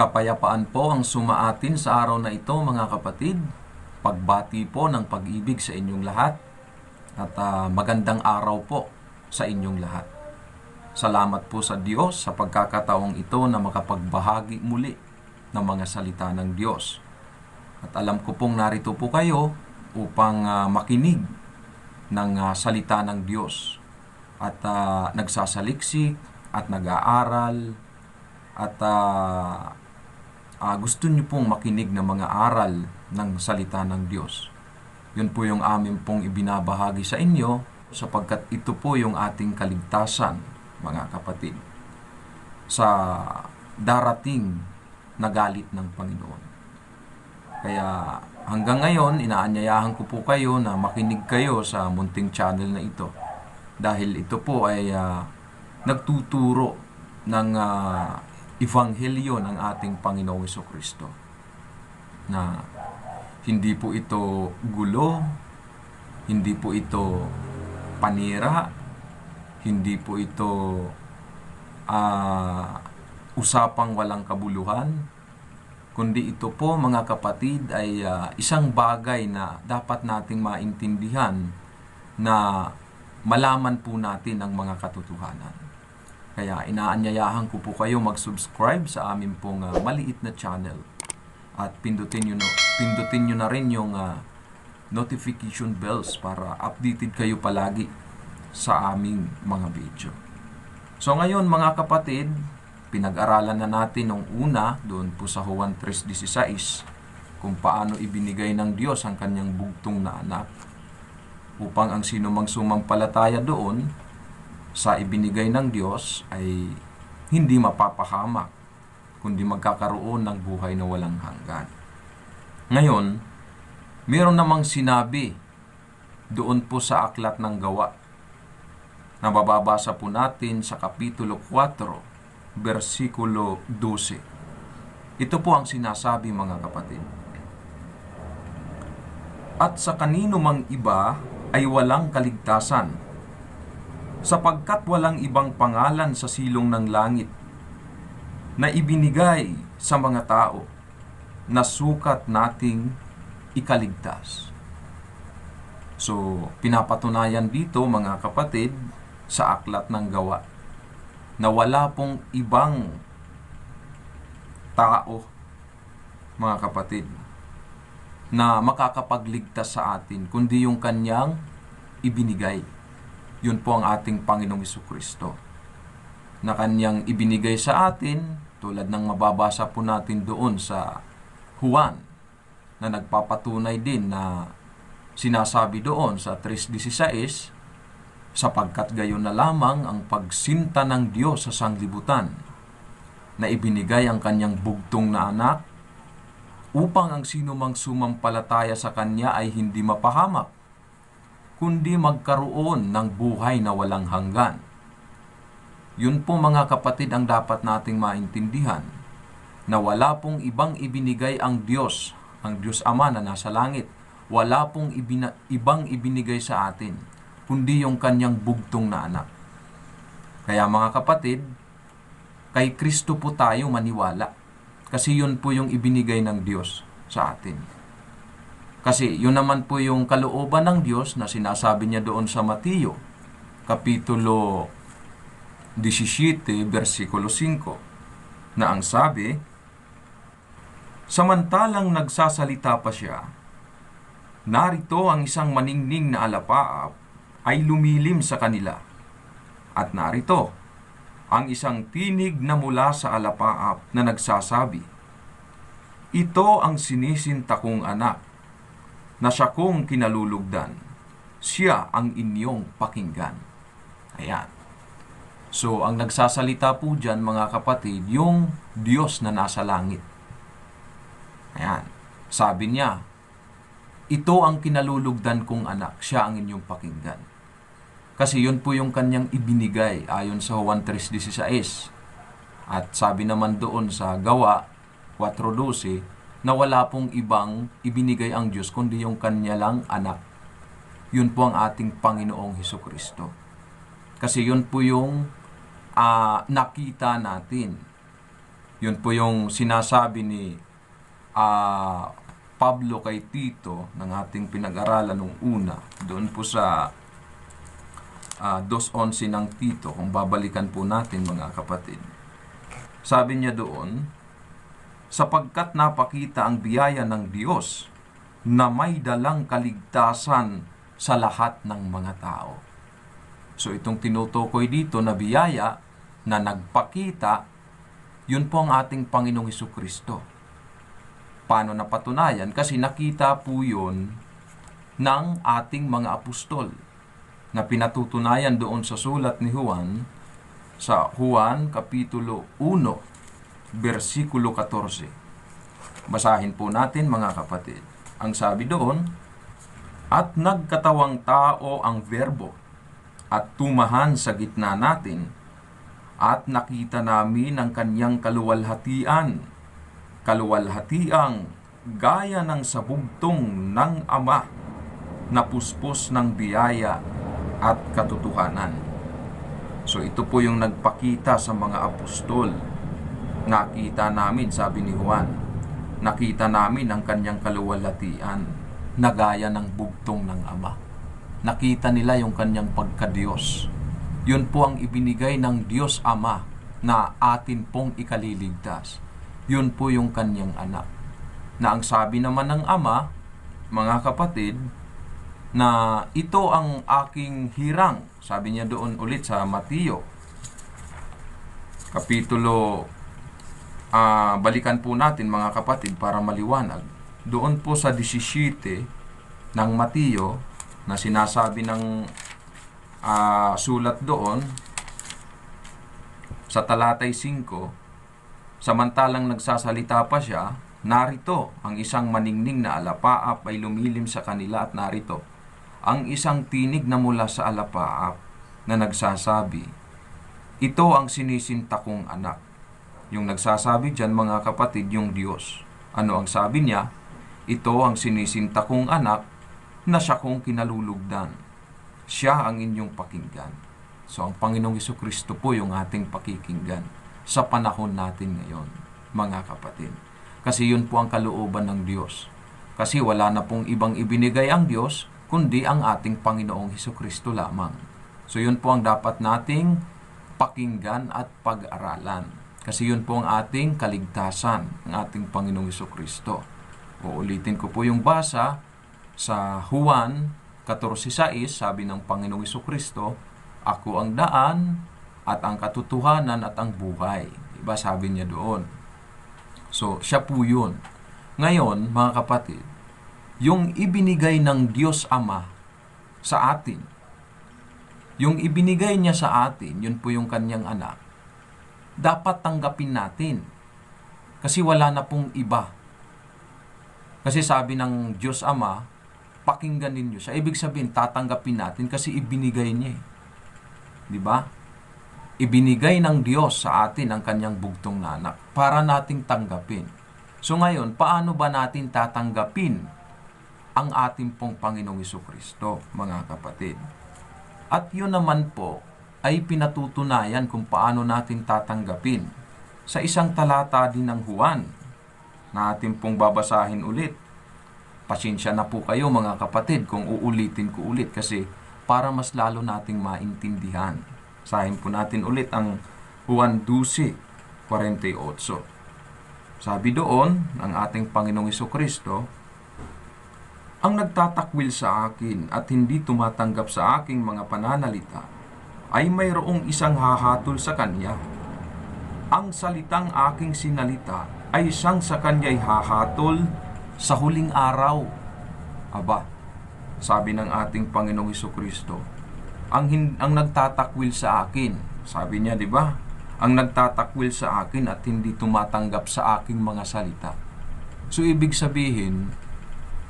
Kapayapaan po ang sumaatin sa araw na ito, mga kapatid. Pagbati po ng pag-ibig sa inyong lahat at magandang araw po sa inyong lahat. Salamat po sa Diyos sa pagkakataong ito na makapagbahagi muli ng mga salita ng Diyos. At alam ko pong narito po kayo upang makinig ng salita ng Diyos at nagsasaliksik at nag-aaral at gusto niyo pong makinig ng mga aral ng salita ng Diyos. Yun po yung amin pong ibinabahagi sa inyo sapagkat ito po yung ating kaligtasan, mga kapatid, sa darating na galit ng Panginoon. Kaya hanggang ngayon, inaanyayahan ko po kayo na makinig kayo sa munting channel na ito dahil ito po ay nagtuturo ng Ebanghelyo ng ating Panginoong Jesucristo, na hindi po ito gulo, hindi po ito panira, hindi po ito usapang walang kabuluhan, kundi ito po, mga kapatid, ay isang bagay na dapat nating maintindihan na malaman po natin ang mga katotohanan. Kaya inaanyayahan ko po kayo mag-subscribe sa amin pong maliit na channel at pindutin nyo na rin yung notification bells para updated kayo palagi sa aming mga video. So ngayon, mga kapatid, pinag-aralan na natin nung una doon po sa Juan 3:16 kung paano ibinigay ng Diyos ang kanyang bugtong na anak upang ang sino mang sumampalataya doon sa ibinigay ng Diyos ay hindi mapapahamak, kundi magkakaroon ng buhay na walang hanggan. Ngayon, meron namang sinabi doon po sa Aklat ng Gawa na mababasa po natin sa Kapitulo 4, versikulo 12. Ito po ang sinasabi, mga kapatid. At sa kanino mang iba ay walang kaligtasan, sapagkat walang ibang pangalan sa silong ng langit na ibinigay sa mga tao na sukat nating ikaligtas. So, pinapatunayan dito, mga kapatid, sa Aklat ng Gawa na wala pong ibang tao, mga kapatid, na makakapagligtas sa atin kundi yung kanyang ibinigay. Yun po ang ating Panginoong Jesucristo na kanyang ibinigay sa atin, tulad ng mababasa po natin doon sa Juan na nagpapatunay din na sinasabi doon sa 3:16, sapagkat gayon na lamang ang pagsinta ng Diyos sa sanglibutan na ibinigay ang kanyang bugtong na anak upang ang sino mang sumampalataya sa kanya ay hindi mapahamak, kundi magkaroon ng buhay na walang hanggan. Yun po, mga kapatid, ang dapat nating maintindihan, na wala pong ibang ibinigay ang Diyos Ama na nasa langit. Wala pong ibang ibinigay sa atin, kundi yung kanyang bugtong na anak. Kaya, mga kapatid, kay Kristo po tayo maniwala, kasi yun po yung ibinigay ng Diyos sa atin. Kasi yun naman po yung kalooban ng Diyos na sinasabi niya doon sa Mateo, Kapitulo 17, versikulo 5, na ang sabi, samantalang nagsasalita pa siya, narito ang isang maningning na alapaap ay lumilim sa kanila. At narito, ang isang tinig na mula sa alapaap na nagsasabi, ito ang sinisinta kong anak, na siya kong kinalulugdan, siya ang inyong pakinggan. Ayan. So, ang nagsasalita po dyan, mga kapatid, yung Diyos na nasa langit. Ayan. Sabi niya, ito ang kinalulugdan kong anak, siya ang inyong pakinggan. Kasi yun po yung kanyang ibinigay ayon sa Juan 3:16. At sabi naman doon sa Gawa 4:12, na wala pong ibang ibinigay ang Diyos kundi yung kanya lang anak. Yun po ang ating Panginoong Jesucristo. Kasi yun po yung nakita natin Yun po yung sinasabi ni Pablo kay Tito ng ating pinag-aralan nung una. Doon po sa 2:11 ng Tito, kung babalikan po natin mga kapatid. Sabi niya doon, sapagkat napakita ang biyaya ng Diyos na may dalang kaligtasan sa lahat ng mga tao. So itong tinutukoy dito na biyaya na nagpakita, yun po ang ating Panginoong Hesukristo. Paano napatunayan? Kasi nakita po yun ng ating mga apostol na pinatutunayan doon sa sulat ni Juan, sa Juan Kapitulo 1, versikulo 14. Basahin po natin mga kapatid. Ang sabi doon, at nagkatawang tao ang Verbo at tumahan sa gitna natin at nakita namin ang kanyang kaluwalhatian, kaluwalhatiang gaya ng sabugtong ng Ama na puspos ng biyaya at katotohanan. So ito po yung nagpakita sa mga apostol. Nakita namin, sabi ni Juan, nakita namin ang kanyang kaluwalhatian na gaya ng bugtong ng Ama. Nakita nila yung kanyang pagka-Diyos. Yun po ang ibinigay ng Diyos Ama na atin pong ikaliligtas. Yun po yung kanyang anak. Na ang sabi naman ng Ama, mga kapatid, na ito ang aking hirang. Sabi niya doon ulit sa Mateo Kapitulo, balikan po natin mga kapatid para maliwanag. Doon po sa 17 ng Mateo na sinasabi ng sulat doon sa talatay 5, samantalang nagsasalita pa siya, narito ang isang maningning na alapaap ay lumilim sa kanila at narito ang isang tinig na mula sa alapaap na nagsasabi, ito ang sinisinta kong anak. Yung nagsasabi dyan mga kapatid, yung Diyos. Ano ang sabi niya? Ito ang sinisinta kong anak na siya kong kinalulugdan. Siya ang inyong pakinggan. So ang Panginoong Hesukristo po yung ating pakikinggan sa panahon natin ngayon, mga kapatid. Kasi yun po ang kalooban ng Diyos. Kasi wala na pong ibang ibinigay ang Diyos, kundi ang ating Panginoong Hesukristo lamang. So yun po ang dapat nating pakinggan at pag-aralan. Kasi yun po ang ating kaligtasan, ang ating Panginoong Hesukristo. Uulitin ko po yung basa sa Juan 14:6, sabi ng Panginoong Hesukristo, ako ang daan at ang katotohanan at ang buhay. Diba sabi niya doon? So siya po yun. Ngayon mga kapatid, yung ibinigay ng Diyos Ama sa atin, yung ibinigay niya sa atin, yun po yung kanyang anak, dapat tanggapin natin. Kasi wala na pong iba. Kasi sabi ng Diyos Ama, pakinggan ninyo siya. Ibig sabihin, tatanggapin natin kasi ibinigay niya. Diba? Ibinigay ng Diyos sa atin ang kanyang bugtong na anak para nating tanggapin. So ngayon, paano ba natin tatanggapin ang ating pong Panginoong Hesukristo, mga kapatid? At yun naman po ay pinatutunayan kung paano natin tatanggapin sa isang talata din ng Juan na ating pong babasahin ulit. Pasensya na po kayo mga kapatid kung uulitin ko ulit kasi para mas lalo nating maintindihan. Basahin po natin ulit ang Juan 12:48. Sabi doon ng ating Panginoong Hesukristo, ang nagtatakwil sa akin at hindi tumatanggap sa aking mga pananalita ay mayroong isang hahatol sa kanya. Ang salitang aking sinalita ay siyang sa kanya'y hahatol sa huling araw. Aba, sabi ng ating Panginoong Hesukristo, ang nagtatakwil sa akin, sabi niya, di ba? Ang nagtatakwil sa akin at hindi tumatanggap sa aking mga salita. So ibig sabihin,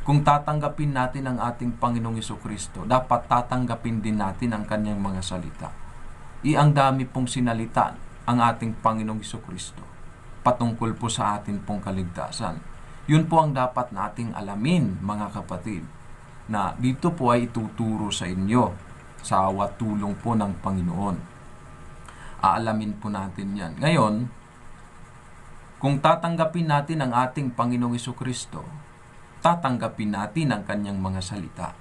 kung tatanggapin natin ang ating Panginoong Hesukristo, dapat tatanggapin din natin ang kanyang mga salita. Ang dami pong sinalita ang ating Panginoong Hesukristo patungkol po sa ating pong kaligtasan. Yun po ang dapat nating alamin, mga kapatid, na dito po ay ituturo sa inyo sa awat tulong po ng Panginoon. Aalamin po natin yan. Ngayon, Kung tatanggapin natin ang ating Panginoong Hesukristo, tatanggapin natin ang kanyang mga salita.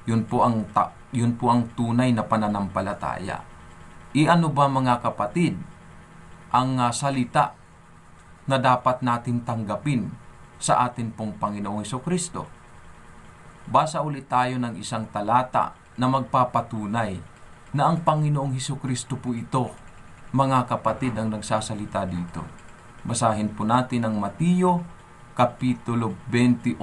Yun po ang tunay na pananampalataya. Iano ba mga kapatid ang salita na dapat natin tanggapin sa atin pong Panginoong Hesukristo? Basa ulit tayo ng isang talata na magpapatunay na ang Panginoong Hesukristo po ito, mga kapatid, ang nagsasalita dito. Basahin po natin ang Mateo Kapitulo 28,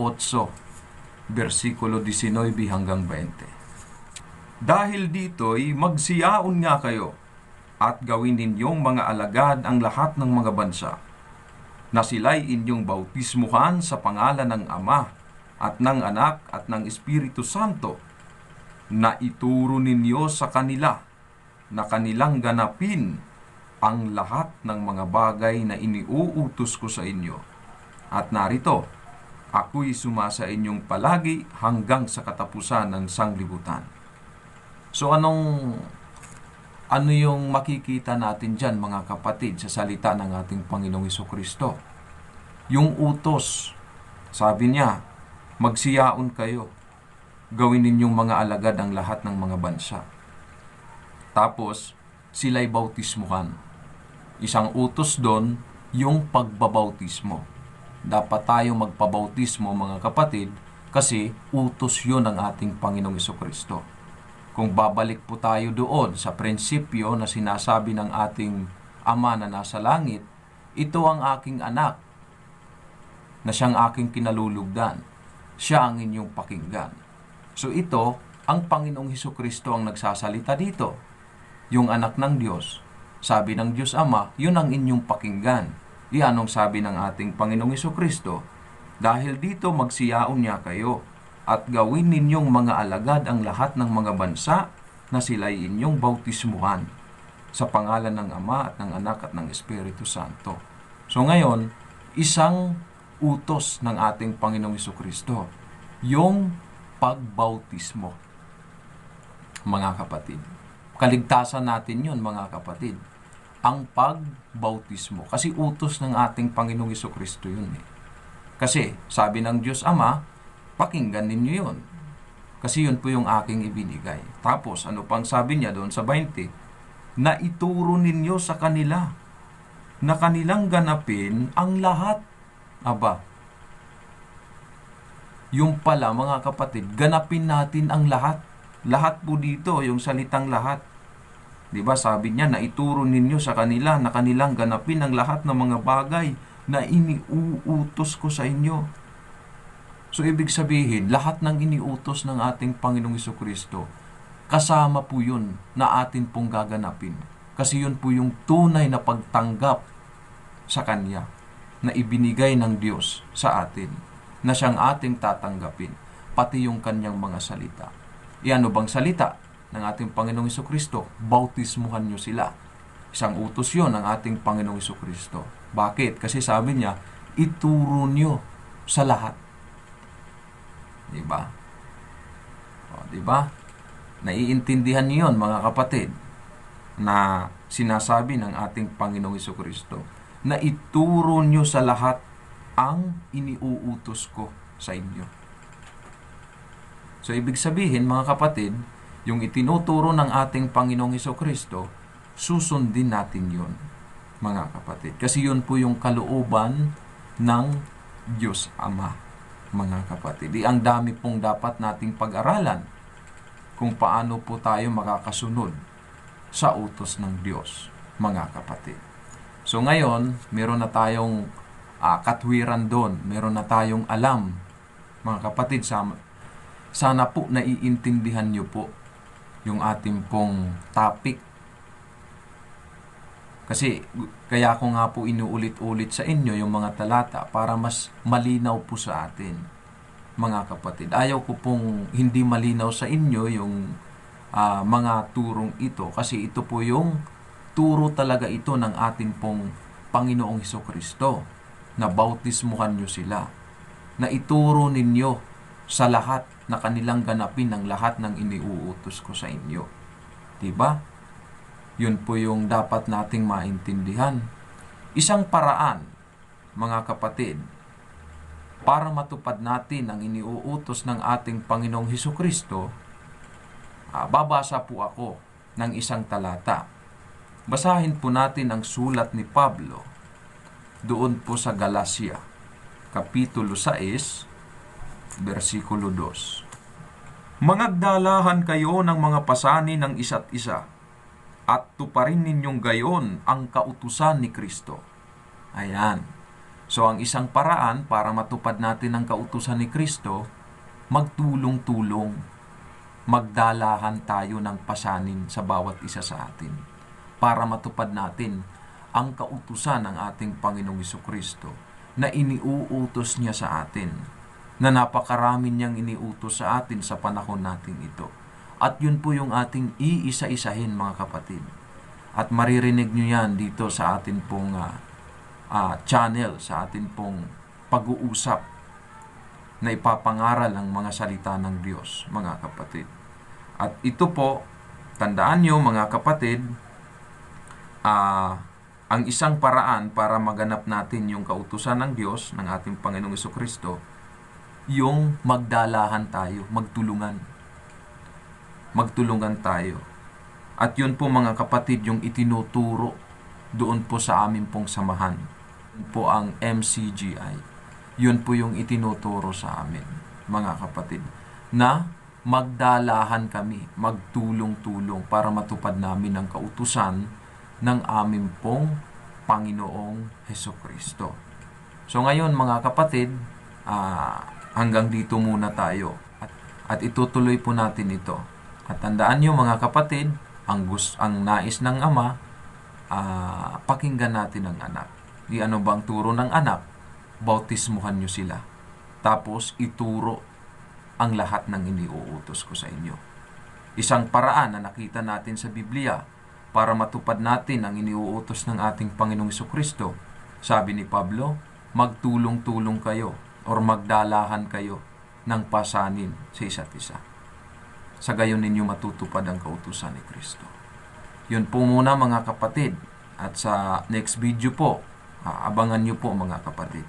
versikulo 19 hanggang 20. Dahil dito'y magsiyaon nga kayo at gawin ninyong mga alagad ang lahat ng mga bansa, na sila'y inyong bautismuhan sa pangalan ng Ama at ng Anak at ng Espiritu Santo, na ituro ninyo sa kanila na kanilang ganapin ang lahat ng mga bagay na iniuutos ko sa inyo. At narito, ako'y sumasa inyong palagi hanggang sa katapusan ng sanglibutan. So ano yung makikita natin dyan, mga kapatid, sa salita ng ating Panginoong Hesukristo? Yung utos, sabi niya, magsiyaon kayo, gawin ninyong mga alagad ang lahat ng mga bansa. Tapos, sila'y bautismuhan. Isang utos doon, yung pagbabautismo. Dapat tayo magpabautismo, mga kapatid, kasi utos yun ng ating Panginoong Hesukristo. Kung babalik po tayo doon sa prinsipyo na sinasabi ng ating Ama na nasa langit, ito ang aking anak, na siyang aking kinalulugdan. Siya ang inyong pakinggan. So ito, ang Panginoong Hesukristo ang nagsasalita dito. Yung anak ng Diyos. Sabi ng Diyos Ama, yun ang inyong pakinggan. Iyan ang sabi ng ating Panginoong Hesukristo. Dahil dito magsiyaon niya kayo at gawin ninyong mga alagad ang lahat ng mga bansa na sila'y inyong bautismuhan sa pangalan ng Ama at ng Anak at ng Espiritu Santo. So ngayon, isang utos ng ating Panginoong Hesukristo, yung pagbautismo, mga kapatid. Kaligtasan natin yun, mga kapatid. Ang pagbautismo. Kasi utos ng ating Panginoong Hesukristo yun eh. Kasi sabi ng Diyos Ama, pakinggan ninyo yun. Kasi yun po yung aking ibinigay. Tapos ano pang sabi niya doon sa 20? Na ituro ninyo sa kanila na kanilang ganapin ang lahat. Aba, yung pala mga kapatid, ganapin natin ang lahat. Lahat po dito, yung salitang lahat. Diba, sabi niya na ituro ninyo sa kanila na kanilang ganapin ang lahat ng mga bagay na iniuutos ko sa inyo. So, ibig sabihin, lahat ng iniutos ng ating Panginoong Hesukristo, kasama po yun na atin pong gaganapin. Kasi yun po yung tunay na pagtanggap sa Kanya na ibinigay ng Diyos sa atin, na siyang ating tatanggapin, pati yung Kanyang mga salita. Iano bang salita ng ating Panginoong Hesukristo? Bautismuhan nyo sila. Isang utos yun ng ating Panginoong Hesukristo. Bakit? Kasi sabi niya, ituro nyo sa lahat. Diba? O, diba? Naiintindihan niyo yun, mga kapatid, na sinasabi ng ating Panginoong Hesukristo na ituro nyo sa lahat ang iniuutos ko sa inyo. So, ibig sabihin, mga kapatid, yung itinuturo ng ating Panginoong Hesukristo, susundin natin yun, mga kapatid. Kasi yun po yung kalooban ng Diyos Ama, mga kapatid. Ang dami pong dapat nating pag-aralan kung paano po tayo makakasunod sa utos ng Diyos, mga kapatid. So ngayon, meron na tayong katwiran doon. Meron na tayong alam, mga kapatid. Sana po naiintindihan nyo po yung ating pong topic. Kasi kaya ko nga po inuulit-ulit sa inyo yung mga talata para mas malinaw po sa atin, mga kapatid. Ayaw ko pong hindi malinaw sa inyo yung mga turong ito, kasi ito po yung turo talaga ito ng ating pong Panginoong Hesukristo, na bautismuhan nyo sila, na ituro ninyo sa lahat na kanilang ganapin ang lahat ng iniuutos ko sa inyo. Diba? Yun po yung dapat nating maintindihan. Isang paraan mga kapatid, para matupad natin ang iniuutos ng ating Panginoong Hesukristo, babasa po ako ng isang talata. Basahin po natin ang sulat ni Pablo doon po sa Galacia, Kapitulo 6, versikulo 2. Mangagdalahan kayo ng mga pasanin ng isa't isa, at tuparin ninyong gayon ang kautusan ni Kristo. Ayan. So, ang isang paraan para matupad natin ang kautusan ni Kristo, magtulong-tulong, magdalahan tayo ng pasanin sa bawat isa sa atin para matupad natin ang kautusan ng ating Panginoong Hesukristo na iniuutos niya sa atin, na napakarami niyang iniutos sa atin sa panahon natin ito. At yun po yung ating iisa-isahin, mga kapatid. At maririnig nyo yan dito sa atin pong channel, sa atin pong pag-uusap na ipapangaral ang mga salita ng Diyos, mga kapatid. At ito po, tandaan nyo, mga kapatid, ang isang paraan para maganap natin yung kautusan ng Diyos, ng ating Panginoong Hesukristo, yung magdalahan tayo, magtulungan. Magtulungan tayo. At yun po, mga kapatid, yung itinuturo doon po sa amin pong samahan. Yun po ang MCGI. Yun po yung itinuturo sa amin, mga kapatid, na magdalahan kami, magtulong-tulong para matupad namin ang kautusan ng aming pong Panginoong Hesukristo. So ngayon, mga kapatid, hanggang dito muna tayo. At itutuloy po natin ito. At tandaan nyo, mga kapatid, ang nais ng Ama, pakinggan natin ang anak. Di ano bang turo ng anak? Bautismuhan nyo sila. Tapos ituro ang lahat ng iniuutos ko sa inyo. Isang paraan na nakita natin sa Biblia para matupad natin ang iniuutos ng ating Panginoong Hesukristo. Sabi ni Pablo, magtulong-tulong kayo or magdalahan kayo ng pasanin sa isa't isa. Sa gayon ninyo matutupad ang kautusan ni Kristo. Yun po muna, mga kapatid. At sa next video po, abangan nyo po, mga kapatid.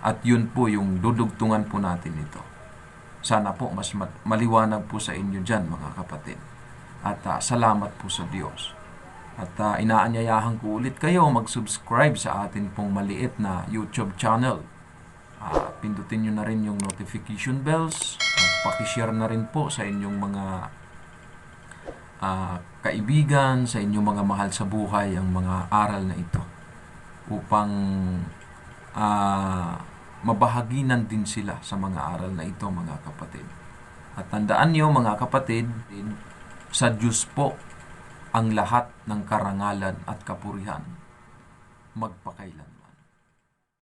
At yun po yung dudugtungan po natin ito. Sana po mas maliwanag po sa inyo dyan, mga kapatid. At salamat po sa Diyos. At inaanyayahan ko ulit kayo mag-subscribe sa atin pong maliit na YouTube channel. Pindutin nyo na rin yung notification bells. Pakishare na rin po sa inyong mga kaibigan, sa inyong mga mahal sa buhay ang mga aral na ito. Upang mabahaginan din sila sa mga aral na ito, mga kapatid. At tandaan nyo, mga kapatid, sa Diyos po ang lahat ng karangalan at kapurihan magpakailanman.